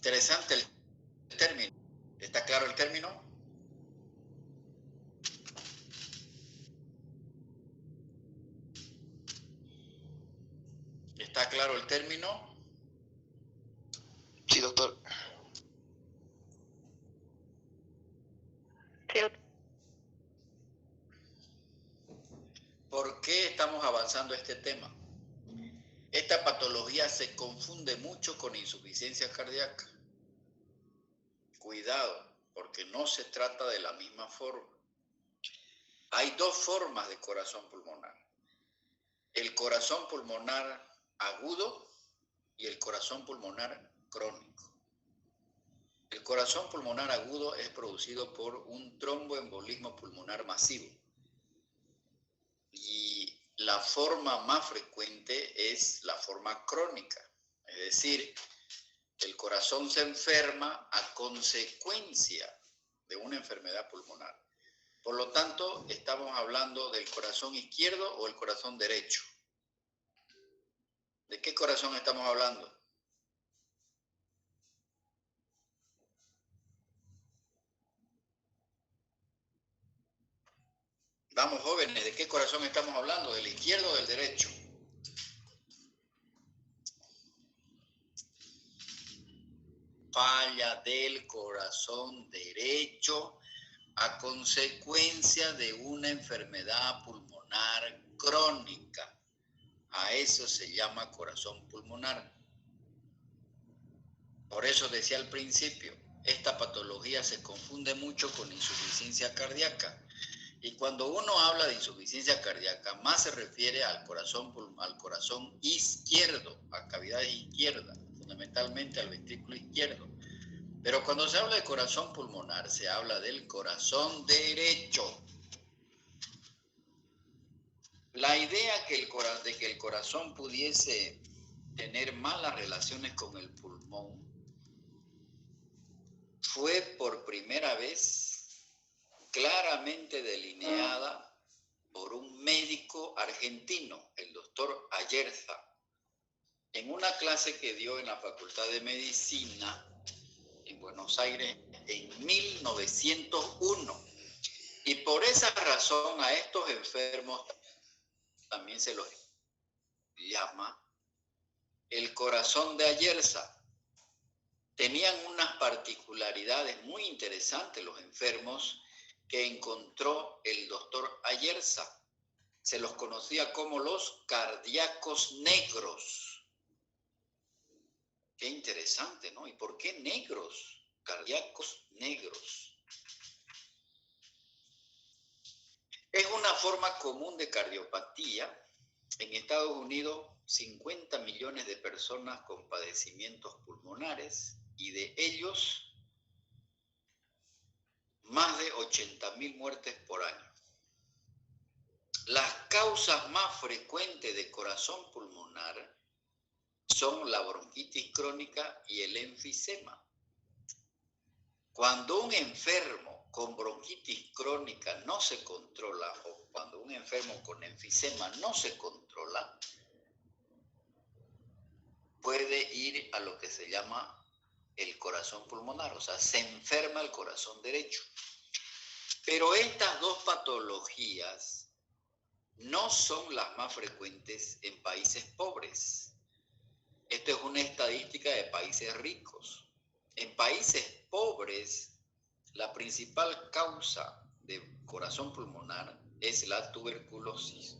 Interesante el término. ¿Está claro el término? ¿Está claro el término? Sí, doctor. Sí. ¿Por qué estamos avanzando este tema? Esta patología se confunde mucho con insuficiencia cardíaca. Cuidado, porque no se trata de la misma forma. Hay dos formas de corazón pulmonar. El corazón pulmonar agudo y el corazón pulmonar crónico. El corazón pulmonar agudo es producido por un tromboembolismo pulmonar masivo. Y la forma más frecuente es la forma crónica. Es decir, el corazón se enferma a consecuencia de una enfermedad pulmonar. Por lo tanto, estamos hablando del corazón izquierdo o el corazón derecho. ¿De qué corazón estamos hablando? Vamos, jóvenes, ¿de qué corazón estamos hablando? ¿Del izquierdo o del derecho? Falla del corazón derecho a consecuencia de una enfermedad pulmonar crónica. A eso se llama corazón pulmonar. Por eso decía al principio, esta patología se confunde mucho con insuficiencia cardíaca. Y cuando uno habla de insuficiencia cardíaca, más se refiere al corazón izquierdo, a cavidades izquierdas, fundamentalmente al ventrículo izquierdo. Pero cuando se habla de corazón pulmonar, se habla del corazón derecho. La idea de que el corazón pudiese tener malas relaciones con el pulmón fue por primera vez claramente delineada por un médico argentino, el doctor Ayerza, en una clase que dio en la Facultad de Medicina en Buenos Aires en 1901. Y por esa razón a estos enfermos también se los llama el corazón de Ayerza. Tenían unas particularidades muy interesantes los enfermos que encontró el doctor Ayerza. Se los conocía como los cardíacos negros. Qué interesante, ¿no? ¿Y por qué negros? Cardíacos negros. Es una forma común de cardiopatía. En Estados Unidos, 50 millones de personas con padecimientos pulmonares y de ellos, más de 80.000 muertes por año. Las causas más frecuentes de corazón pulmonar son la bronquitis crónica y el enfisema. Cuando un enfermo con bronquitis crónica no se controla o cuando un enfermo con enfisema no se controla, puede ir a lo que se llama el corazón pulmonar, o sea, se enferma el corazón derecho. Pero estas dos patologías no son las más frecuentes en países pobres. Esto es una estadística de países ricos. En países pobres, la principal causa de corazón pulmonar es la tuberculosis.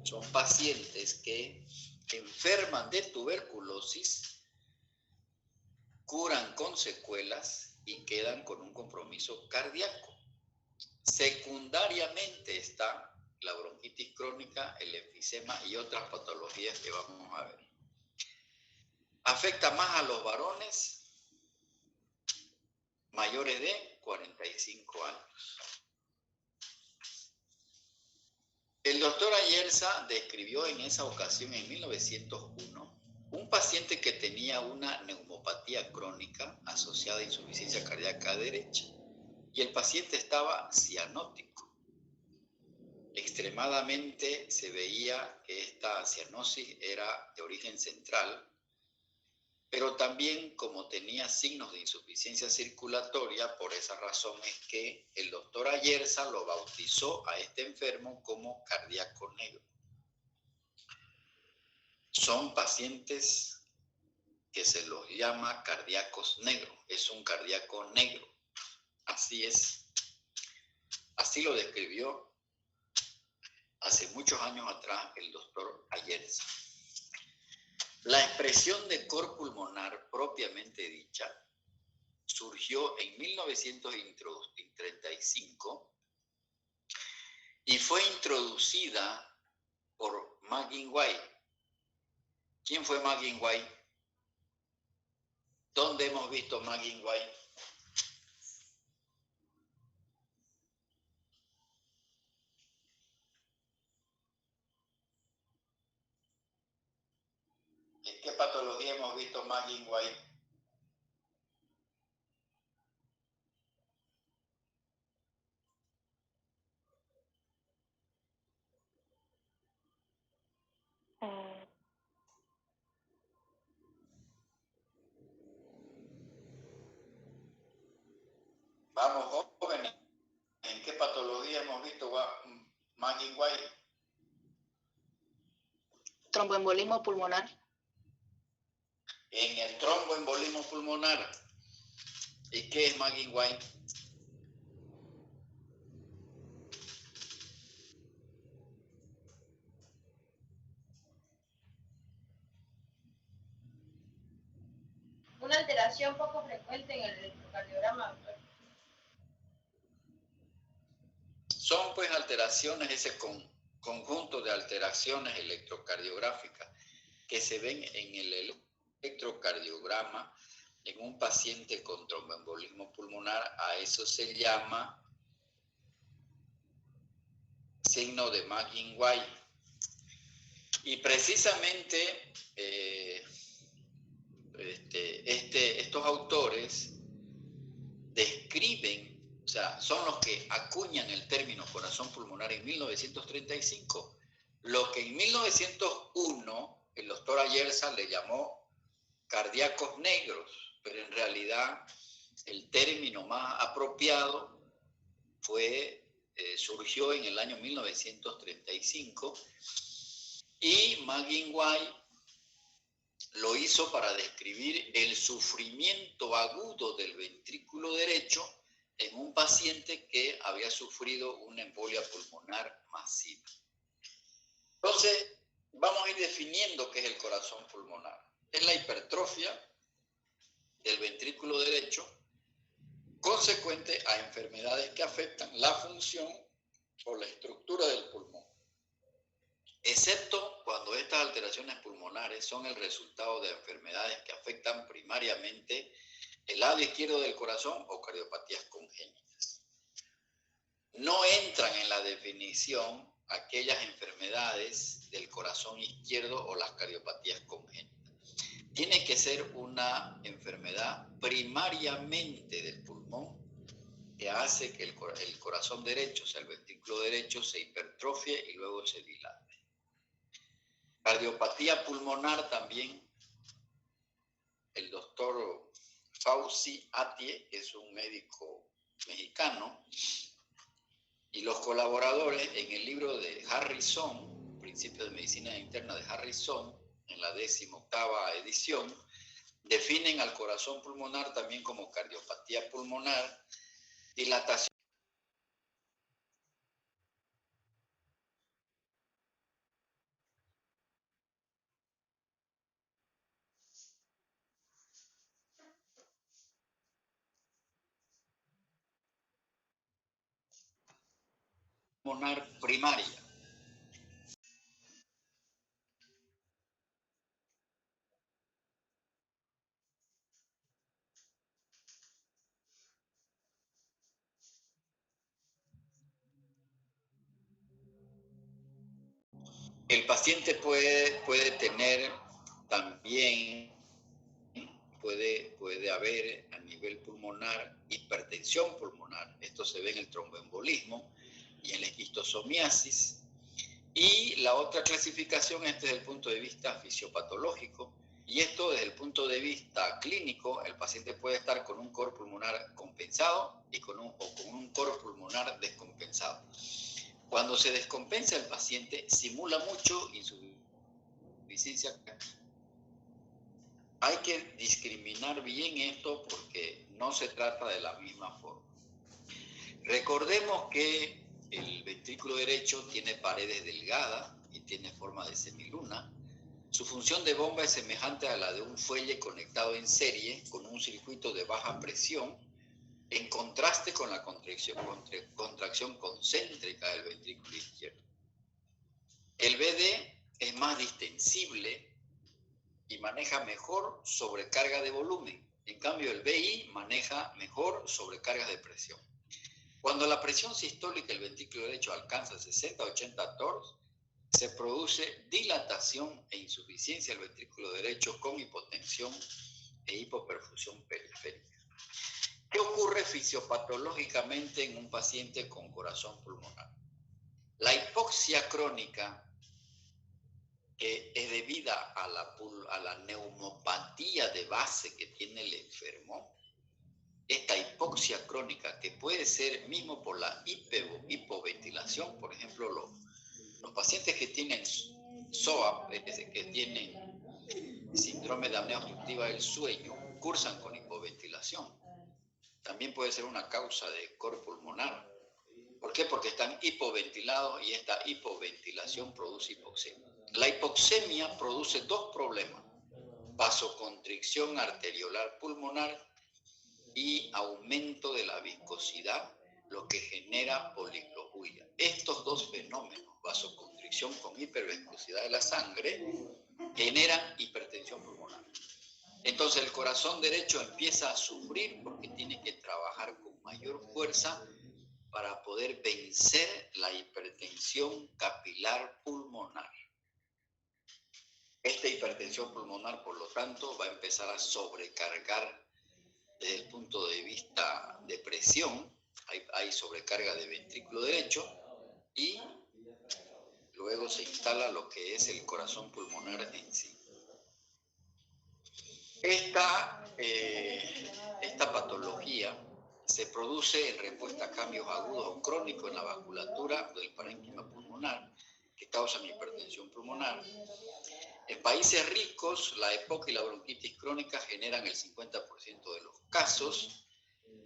Son pacientes que enferman de tuberculosis, curan con secuelas y quedan con un compromiso cardíaco. Secundariamente está la bronquitis crónica, el enfisema y otras patologías que vamos a ver. Afecta más a los varones mayores de 45 años. El doctor Ayerza describió en esa ocasión, en 1901, un paciente que tenía una neumopatía crónica asociada a insuficiencia cardíaca derecha y el paciente estaba cianótico. Extremadamente se veía que esta cianosis era de origen central pero también como tenía signos de insuficiencia circulatoria, por esa razón es que el doctor Ayerza lo bautizó a este enfermo como cardíaco negro. Son pacientes que se los llama cardíacos negros, es un cardíaco negro, así es, así lo describió hace muchos años atrás el doctor Ayerza. La expresión de cor pulmonar propiamente dicha surgió en 1935 y fue introducida por McGuinway. ¿Quién fue McGuinway? ¿Dónde hemos visto McGuinway? ¿En qué patología hemos visto McGuinway? Vamos, jóvenes, ¿en qué patología hemos visto McGuinway? Tromboembolismo pulmonar. En el tromboembolismo pulmonar. ¿Y qué es McGuinway? Una alteración poco frecuente en el electrocardiograma, doctor. Son pues alteraciones, ese conjunto de alteraciones electrocardiográficas que se ven en el electrocardiograma en un paciente con tromboembolismo pulmonar. A eso se llama signo de McGuinway. Y precisamente estos autores describen, o sea, son los que acuñan el término corazón pulmonar en 1935, lo que en 1901 el doctor Ayerza le llamó cardíacos negros, pero en realidad el término más apropiado surgió en el año 1935 y McGuinway lo hizo para describir el sufrimiento agudo del ventrículo derecho en un paciente que había sufrido una embolia pulmonar masiva. Entonces, vamos a ir definiendo qué es el corazón pulmonar. Es la hipertrofia del ventrículo derecho consecuente a enfermedades que afectan la función o la estructura del pulmón, excepto cuando estas alteraciones pulmonares son el resultado de enfermedades que afectan primariamente el lado izquierdo del corazón o cardiopatías congénitas. No entran en la definición aquellas enfermedades del corazón izquierdo o las cardiopatías congénitas. Tiene que ser una enfermedad primariamente del pulmón que hace que el corazón derecho, o sea, el ventrículo derecho, se hipertrofie y luego se dilate. Cardiopatía pulmonar también, el doctor Fauci Atie, que es un médico mexicano, y los colaboradores en el libro de Harrison, Principios de Medicina Interna de Harrison, en la 18ª edición, definen al corazón pulmonar también como cardiopatía pulmonar, dilatación pulmonar primaria. El paciente puede tener también, puede haber a nivel pulmonar hipertensión pulmonar. Esto se ve en el tromboembolismo y en la esquistosomiasis. Y la otra clasificación, desde el punto de vista fisiopatológico, Y esto desde el punto de vista clínico, el paciente puede estar con un coro pulmonar compensado y con un coro pulmonar descompensado. Cuando se descompensa el paciente, simula mucho insuficiencia. Hay que discriminar bien esto porque no se trata de la misma forma. Recordemos que el ventrículo derecho tiene paredes delgadas y tiene forma de semiluna. Su función de bomba es semejante a la de un fuelle conectado en serie con un circuito de baja presión, en contraste con la contracción concéntrica del ventrículo izquierdo. El BD es más distensible y maneja mejor sobrecarga de volumen. En cambio, el BI maneja mejor sobrecargas de presión. Cuando la presión sistólica del ventrículo derecho alcanza 60-80 TORS, se produce dilatación e insuficiencia del ventrículo derecho con hipotensión e hipoperfusión periférica. ¿Qué ocurre fisiopatológicamente en un paciente con corazón pulmonar? La hipoxia crónica, que es debida a la neumopatía de base que tiene el enfermo, esta hipoxia crónica, que puede ser mismo por la hipoventilación, por ejemplo, los pacientes que tienen SOAP, es decir, que tienen síndrome de apnea obstructiva del sueño, cursan con hipoventilación. También puede ser una causa de coro pulmonar. ¿Por qué? Porque están hipoventilados y esta hipoventilación produce hipoxemia. La hipoxemia produce dos problemas: vasoconstricción arteriolar pulmonar y aumento de la viscosidad, lo que genera poliglobulia. Estos dos fenómenos, vasoconstricción con hiperviscosidad de la sangre, generan hipertensión pulmonar. Entonces el corazón derecho empieza a sufrir porque tiene que trabajar con mayor fuerza para poder vencer la hipertensión capilar pulmonar. Esta hipertensión pulmonar, por lo tanto, va a empezar a sobrecargar desde el punto de vista de presión. Hay sobrecarga de ventrículo derecho y luego se instala lo que es el corazón pulmonar en sí. Esta patología se produce en respuesta a cambios agudos o crónicos en la vasculatura del parénquima pulmonar que causan hipertensión pulmonar. En países ricos, la EPOC y la bronquitis crónica generan el 50% de los casos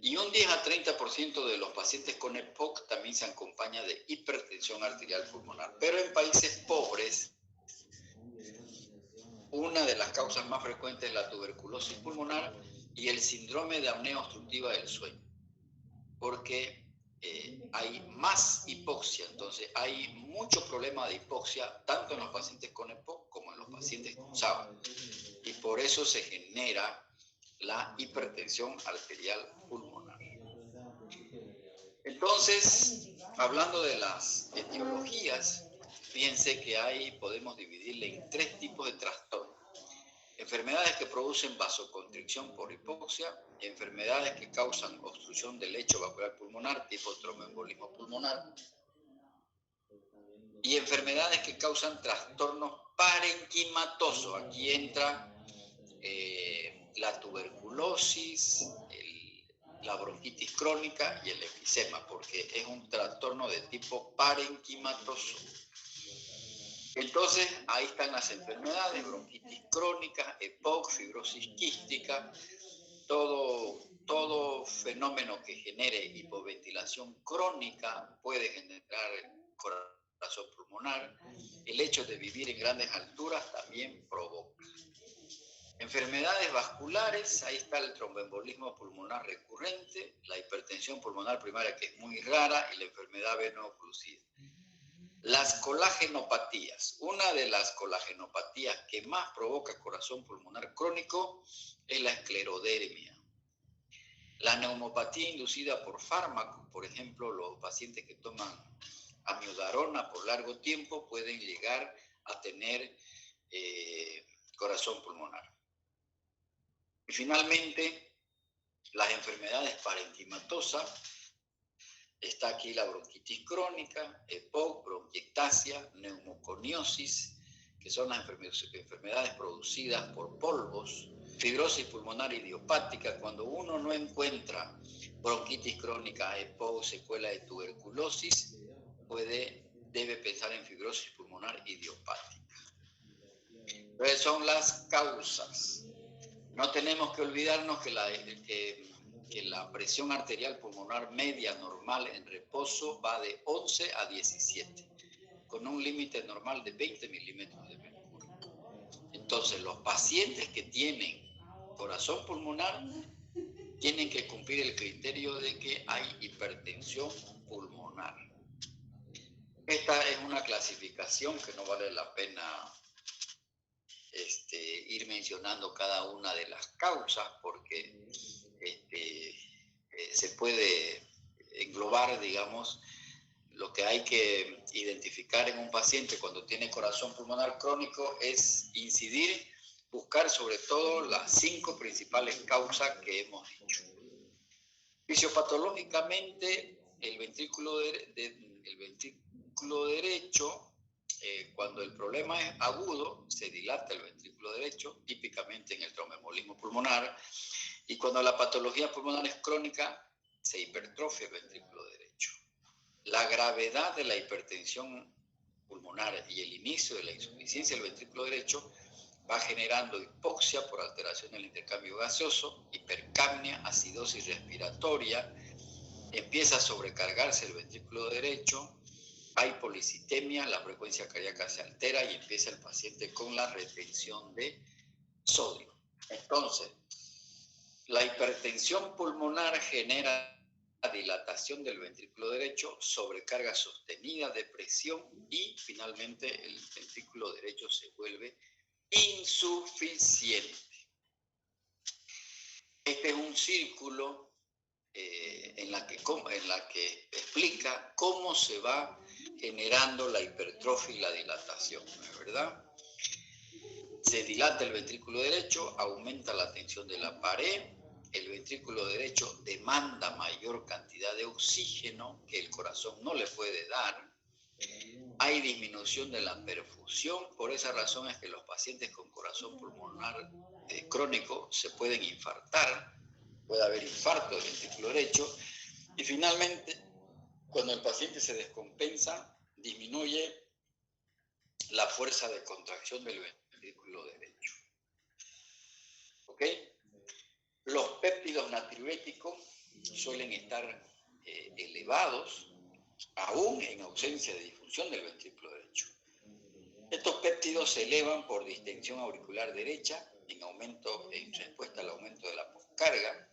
y un 10 a 30% de los pacientes con EPOC también se acompaña de hipertensión arterial pulmonar. Pero en países pobres, una de las causas más frecuentes es la tuberculosis pulmonar y el síndrome de apnea obstructiva del sueño, porque hay más hipoxia. Entonces hay mucho problema de hipoxia tanto en los pacientes con EPOC como en los pacientes con SABA, y por eso se genera la hipertensión arterial pulmonar. Entonces, hablando de las etiologías, fíjense que podemos dividirle en tres tipos de trastornos: enfermedades que producen vasoconstricción por hipoxia, enfermedades que causan obstrucción del lecho vacuolar pulmonar, tipo tromboembolismo pulmonar, y enfermedades que causan trastornos parenquimatosos. Aquí entra la tuberculosis, la bronquitis crónica y el enfisema, porque es un trastorno de tipo parenquimatoso. Entonces, ahí están las enfermedades: bronquitis crónica, EPOC, fibrosis quística, todo fenómeno que genere hipoventilación crónica puede generar corazón pulmonar. El hecho de vivir en grandes alturas también provoca. Enfermedades vasculares, ahí está el tromboembolismo pulmonar recurrente, la hipertensión pulmonar primaria, que es muy rara, y la enfermedad veno-occlusiva. Las colagenopatías. Una de las colagenopatías que más provoca corazón pulmonar crónico es la esclerodermia. La neumopatía inducida por fármacos, por ejemplo, los pacientes que toman amiodarona por largo tiempo pueden llegar a tener corazón pulmonar. Y finalmente, las enfermedades parenquimatosas. Está aquí la bronquitis crónica, EPOC, bronquiectasia, neumoconiosis, que son las enfermedades producidas por polvos, fibrosis pulmonar idiopática, cuando uno no encuentra bronquitis crónica, EPOC, secuela de tuberculosis, debe pensar en fibrosis pulmonar idiopática. Entonces son las causas. No tenemos que olvidarnos que la presión arterial pulmonar media normal en reposo va de 11 a 17, con un límite normal de 20 milímetros de mercurio. Entonces, los pacientes que tienen corazón pulmonar tienen que cumplir el criterio de que hay hipertensión pulmonar. Esta es una clasificación que no vale la pena ir mencionando cada una de las causas porque se puede englobar, digamos, lo que hay que identificar en un paciente cuando tiene corazón pulmonar crónico es incidir, buscar sobre todo las 5 principales causas que hemos dicho. Fisiopatológicamente, el ventrículo derecho, cuando el problema es agudo, se dilata el ventrículo derecho, típicamente en el tromboembolismo pulmonar, y cuando la patología pulmonar es crónica, se hipertrofia el ventrículo derecho. La gravedad de la hipertensión pulmonar y el inicio de la insuficiencia del ventrículo derecho va generando hipoxia por alteración del intercambio gaseoso, hipercapnia, acidosis respiratoria, empieza a sobrecargarse el ventrículo derecho, hay policitemia, la frecuencia cardíaca se altera y empieza el paciente con la retención de sodio. Entonces, la hipertensión pulmonar genera dilatación del ventrículo derecho, sobrecarga sostenida de presión y finalmente el ventrículo derecho se vuelve insuficiente. Este es un círculo en la que explica cómo se va generando la hipertrofia y la dilatación, ¿verdad? Se dilata el ventrículo derecho, aumenta la tensión de la pared, el ventrículo derecho demanda mayor cantidad de oxígeno que el corazón no le puede dar, hay disminución de la perfusión, por esa razón es que los pacientes con corazón pulmonar crónico se pueden infartar, puede haber infarto del ventrículo derecho, y finalmente, cuando el paciente se descompensa, disminuye la fuerza de contracción del ventrículo derecho. ¿Ok? Los péptidos natriuréticos suelen estar elevados, aún en ausencia de disfunción del ventrículo derecho. Estos péptidos se elevan por distensión auricular derecha, en respuesta al aumento de la poscarga.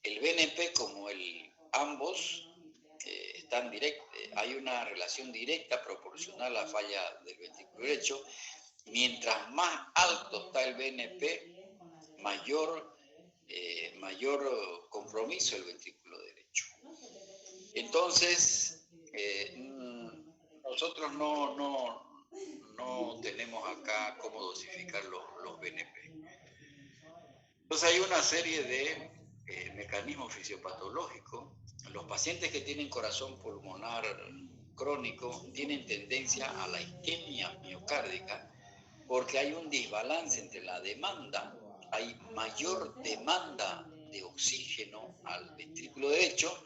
El BNP, como ambos están hay una relación directa proporcional a la falla del ventrículo derecho. Mientras más alto está el BNP, mayor compromiso el ventrículo derecho. Entonces, nosotros no tenemos acá cómo dosificar los BNP. Entonces hay una serie de mecanismos fisiopatológicos. Los pacientes que tienen corazón pulmonar crónico tienen tendencia a la isquemia miocárdica porque hay un desbalance entre la demanda, hay mayor demanda de oxígeno al ventrículo derecho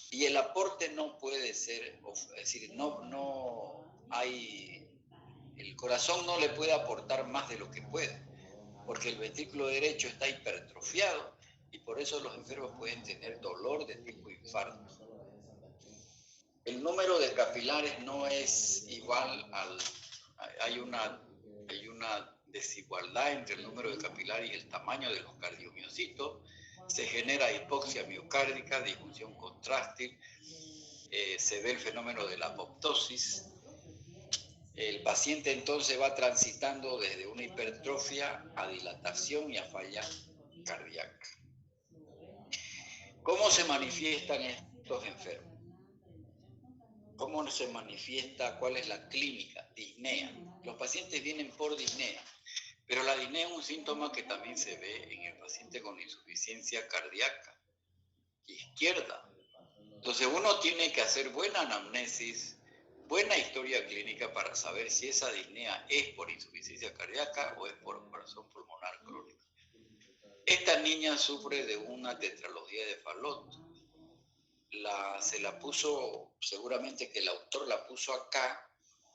y el aporte no puede ser, es decir, el corazón no le puede aportar más de lo que puede, porque el ventrículo derecho está hipertrofiado y por eso los enfermos pueden tener dolor de tipo infarto. El número de capilares no es igual hay una desigualdad entre el número de capilares y el tamaño de los cardiomiocitos. Se genera hipoxia miocárdica, disfunción contráctil, se ve el fenómeno de la apoptosis. El paciente entonces va transitando desde una hipertrofia a dilatación y a falla cardíaca. ¿Cómo se manifiestan estos enfermos? ¿Cómo se manifiesta? ¿Cuál es la clínica? Disnea. Los pacientes vienen por disnea, pero la disnea es un síntoma que también se ve en el paciente con insuficiencia cardíaca izquierda. Entonces uno tiene que hacer buena anamnesis, buena historia clínica para saber si esa disnea es por insuficiencia cardíaca o es por corazón pulmonar crónico. Esta niña sufre de una tetralogía de Fallot. Se la puso, seguramente que el autor la puso acá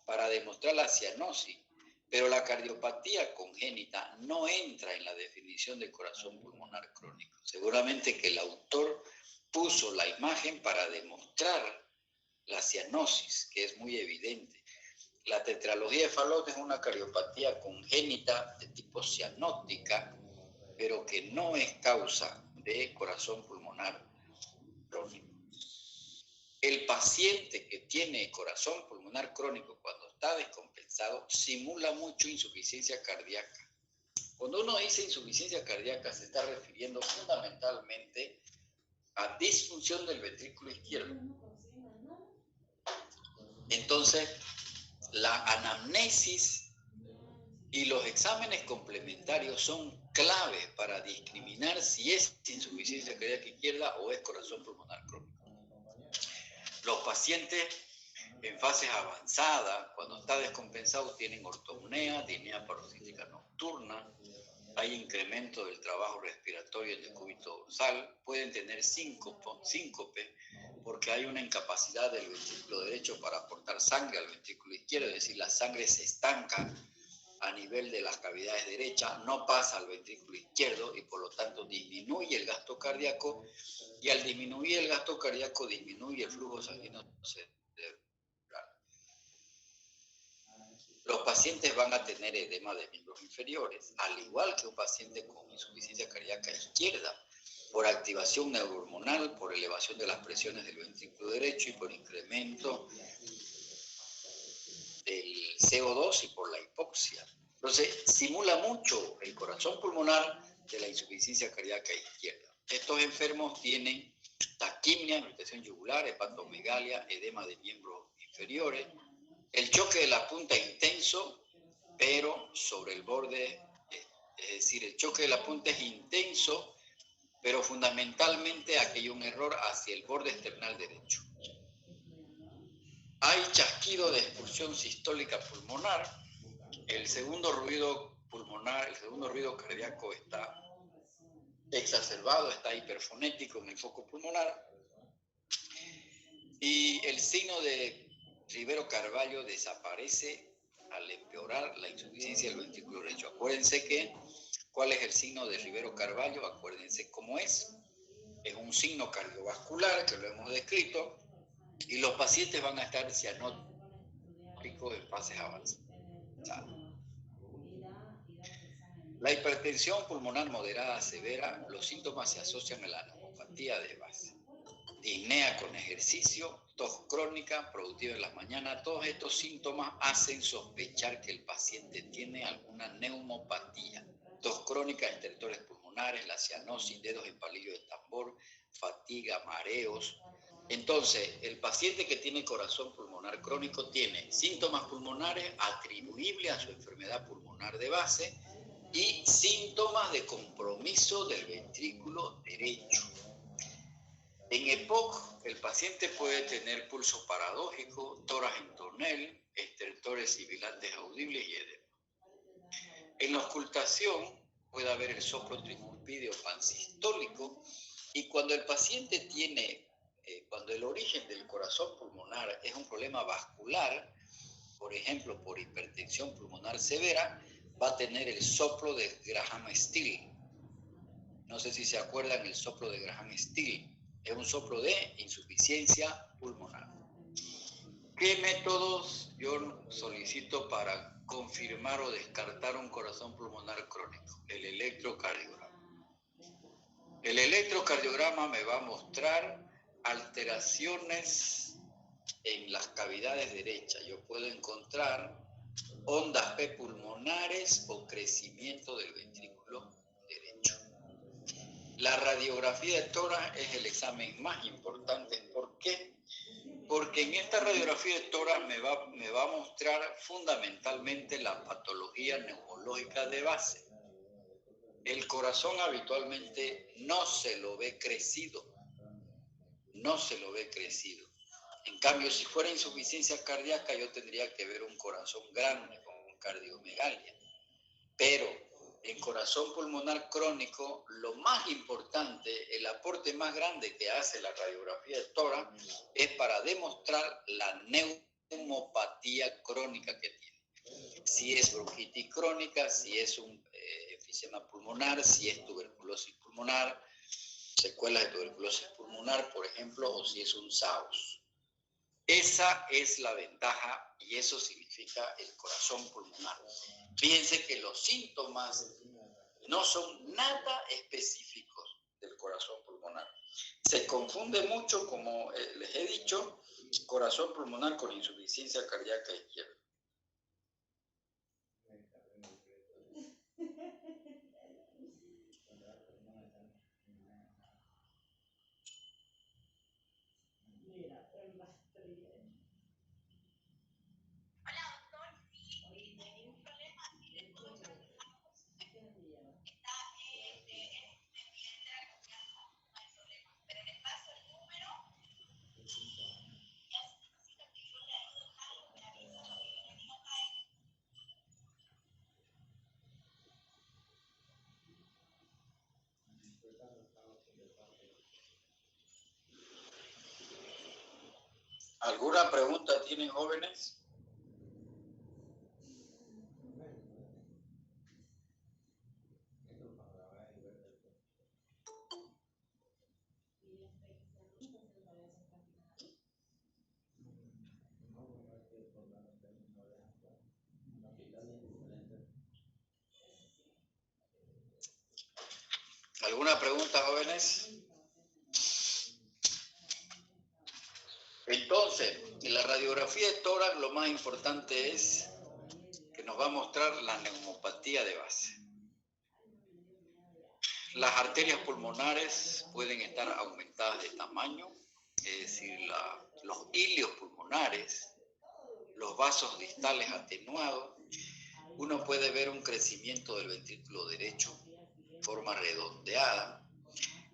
para demostrar la cianosis, pero la cardiopatía congénita no entra en la definición de corazón pulmonar crónico. Seguramente que el autor puso la imagen para demostrar la cianosis, que es muy evidente. La tetralogía de Fallot es una cardiopatía congénita de tipo cianótica, pero que no es causa de corazón pulmonar crónico. El paciente que tiene corazón pulmonar crónico cuando está descompensado simula mucho insuficiencia cardíaca. Cuando uno dice insuficiencia cardíaca se está refiriendo fundamentalmente a disfunción del ventrículo izquierdo. Entonces, la anamnesis y los exámenes complementarios son claves para discriminar si es insuficiencia cardíaca izquierda o es corazón pulmonar crónico. Los pacientes en fases avanzadas, cuando está descompensado, tienen ortopnea, disnea paroxística nocturna, hay incremento del trabajo respiratorio en decúbito dorsal, pueden tener síncope porque hay una incapacidad del ventrículo derecho para aportar sangre al ventrículo izquierdo, es decir, la sangre se estanca a nivel de las cavidades derechas, no pasa al ventrículo izquierdo y por lo tanto disminuye el gasto cardíaco, y al disminuir el gasto cardíaco disminuye el flujo sanguíneo cerebral. Los pacientes van a tener edema de miembros inferiores, al igual que un paciente con insuficiencia cardíaca izquierda, por activación neurohormonal, por elevación de las presiones del ventrículo derecho y por incremento del CO2 y por la hipoxia. Entonces, simula mucho el corazón pulmonar de la insuficiencia cardíaca izquierda. Estos enfermos tienen taquimia, irritación yugular, hepatomegalia, edema de miembros inferiores, el choque de la punta intenso, pero sobre el borde, es decir, el choque de la punta es intenso, pero fundamentalmente aquí hay un error hacia el borde esternal derecho. Hay chasquido de expulsión sistólica pulmonar, el segundo ruido pulmonar, el segundo ruido cardíaco está exacerbado, está hiperfonético en el foco pulmonar, y el signo de Rivero-Carvalho desaparece al empeorar la insuficiencia del ventrículo derecho. Acuérdense que, ¿cuál es el signo de Rivero-Carvalho? Acuérdense cómo es. Es un signo cardiovascular, que lo hemos descrito, y los pacientes van a estar cianóticos en fases avanzadas. La hipertensión pulmonar moderada severa, los síntomas se asocian a la neumopatía de base. Disnea con ejercicio, tos crónica, productiva en las mañanas, todos estos síntomas hacen sospechar que el paciente tiene alguna neumopatía. Tos crónica, estertores pulmonares, la cianosis, dedos en palillo de tambor, fatiga, mareos. Entonces, el paciente que tiene corazón pulmonar crónico tiene síntomas pulmonares atribuibles a su enfermedad pulmonar de base y síntomas de compromiso del ventrículo derecho. En EPOC, el paciente puede tener pulso paradójico, tórax en tonel, estertores sibilantes audibles y edema. En la auscultación puede haber el soplo tricuspideo pansistólico, y cuando el paciente tiene, cuando el origen del corazón pulmonar es un problema vascular, por ejemplo, por hipertensión pulmonar severa, va a tener el soplo de Graham-Still. No sé si se acuerdan el soplo de Graham-Still. Es un soplo de insuficiencia pulmonar. ¿Qué métodos yo solicito para confirmar o descartar un corazón pulmonar crónico? El electrocardiograma. El electrocardiograma me va a mostrar alteraciones en las cavidades derechas. Yo puedo encontrar ondas P pulmonares o crecimiento del ventrículo derecho. La radiografía de tórax es el examen más importante. ¿Por qué? Porque en esta radiografía de tórax me va a mostrar fundamentalmente la patología neumológica de base. El corazón habitualmente no se lo ve crecido. No se lo ve crecido. En cambio, si fuera insuficiencia cardíaca, yo tendría que ver un corazón grande con cardiomegalia. Pero en corazón pulmonar crónico, lo más importante, el aporte más grande que hace la radiografía de tórax es para demostrar la neumopatía crónica que tiene. Si es bronquitis crónica, si es un enfisema pulmonar, si es tuberculosis pulmonar, secuelas de tuberculosis pulmonar, por ejemplo, o si es un SAUS. Esa es la ventaja y eso significa el corazón pulmonar. Fíjense que los síntomas no son nada específicos del corazón pulmonar. Se confunde mucho, como les he dicho, corazón pulmonar con insuficiencia cardíaca izquierda. ¿Alguna pregunta tienen, jóvenes? ¿Alguna pregunta, jóvenes? Entonces, en la radiografía de tórax lo más importante es que nos va a mostrar la neumopatía de base. Las arterias pulmonares pueden estar aumentadas de tamaño, es decir, los ilios pulmonares, los vasos distales atenuados. Uno puede ver un crecimiento del ventrículo derecho, forma redondeada.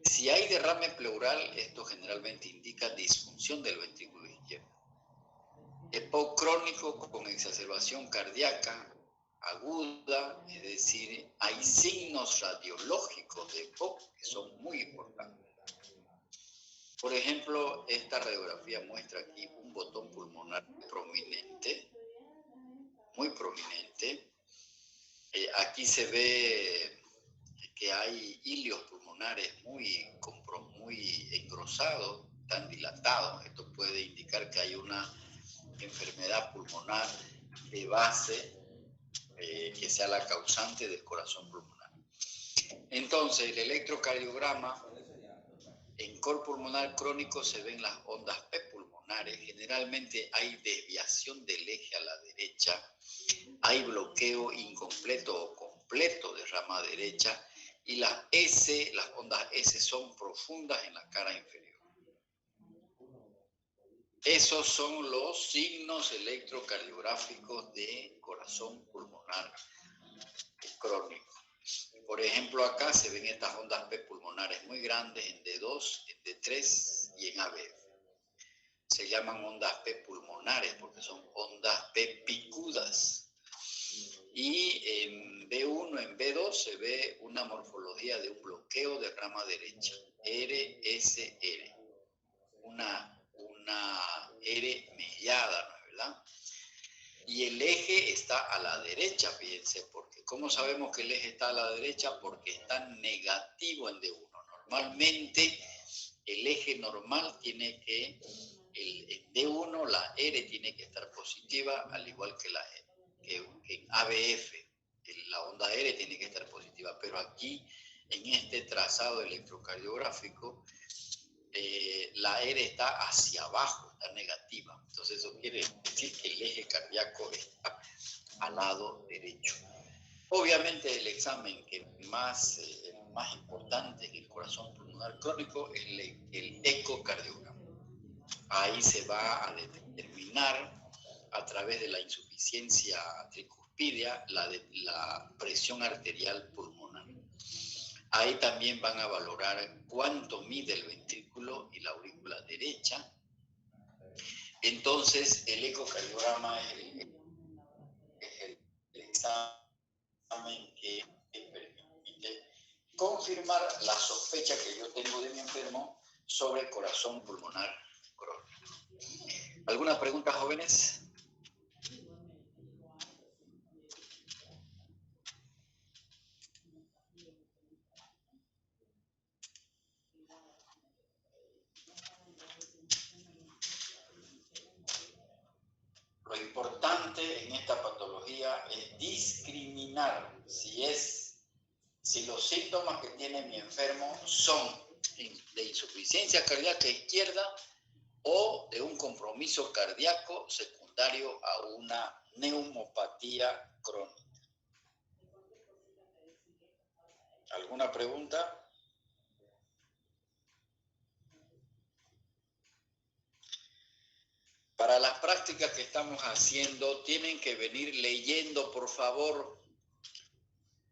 Si hay derrame pleural, esto generalmente indica disfunción del ventrículo izquierdo. EPOC crónico con exacerbación cardíaca aguda, es decir, hay signos radiológicos de EPOC que son muy importantes. Por ejemplo, esta radiografía muestra aquí un botón pulmonar prominente, muy prominente. Aquí se ve que hay ilios pulmonares muy engrosados, tan dilatados. Esto puede indicar que hay una enfermedad pulmonar de base que sea la causante del corazón pulmonar. Entonces, el electrocardiograma en cor pulmonar crónico se ven las ondas P pulmonares. Generalmente hay desviación del eje a la derecha, hay bloqueo incompleto o completo de rama derecha y las ondas S son profundas en la cara inferior. Esos son los signos electrocardiográficos de corazón pulmonar crónico. Por ejemplo, acá se ven estas ondas P pulmonares muy grandes en D2, en D3 y en AB. Se llaman ondas P pulmonares porque son ondas P picudas. Y en B1, en B2 se ve una morfología de un bloqueo de rama derecha, RSR, una R mellada, ¿no es verdad? Y el eje está a la derecha, fíjense, porque ¿cómo sabemos que el eje está a la derecha? Porque está negativo en D1. Normalmente el eje normal tiene que, en D1 la R tiene que estar positiva, al igual que en ABF, la onda R tiene que estar positiva, pero aquí en este trazado electrocardiográfico la R está hacia abajo, está negativa. Entonces eso quiere decir que el eje cardíaco está al lado derecho. Obviamente el examen que más importante en el corazón pulmonar crónico es el ecocardiograma. Ahí se va a determinar a través de la insuficiencia tricuspidia la presión arterial pulmonar. Ahí también van a valorar cuánto mide el ventrículo y la aurícula derecha. entonces el ecocardiograma es el examen que permite confirmar la sospecha que yo tengo de mi enfermo sobre corazón pulmonar crónico. ¿Alguna pregunta, jóvenes? Lo importante en esta patología es discriminar si los síntomas que tiene mi enfermo son de insuficiencia cardíaca izquierda o de un compromiso cardíaco secundario a una neumopatía crónica. ¿Alguna pregunta? Para las prácticas que estamos haciendo, tienen que venir leyendo, por favor,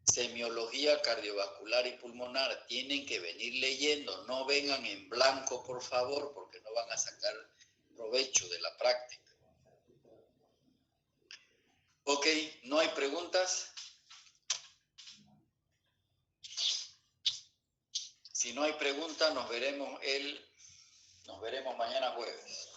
semiología cardiovascular y pulmonar. Tienen que venir leyendo. No vengan en blanco, por favor, porque no van a sacar provecho de la práctica. Ok, ¿no hay preguntas? Si no hay preguntas, nos veremos mañana jueves.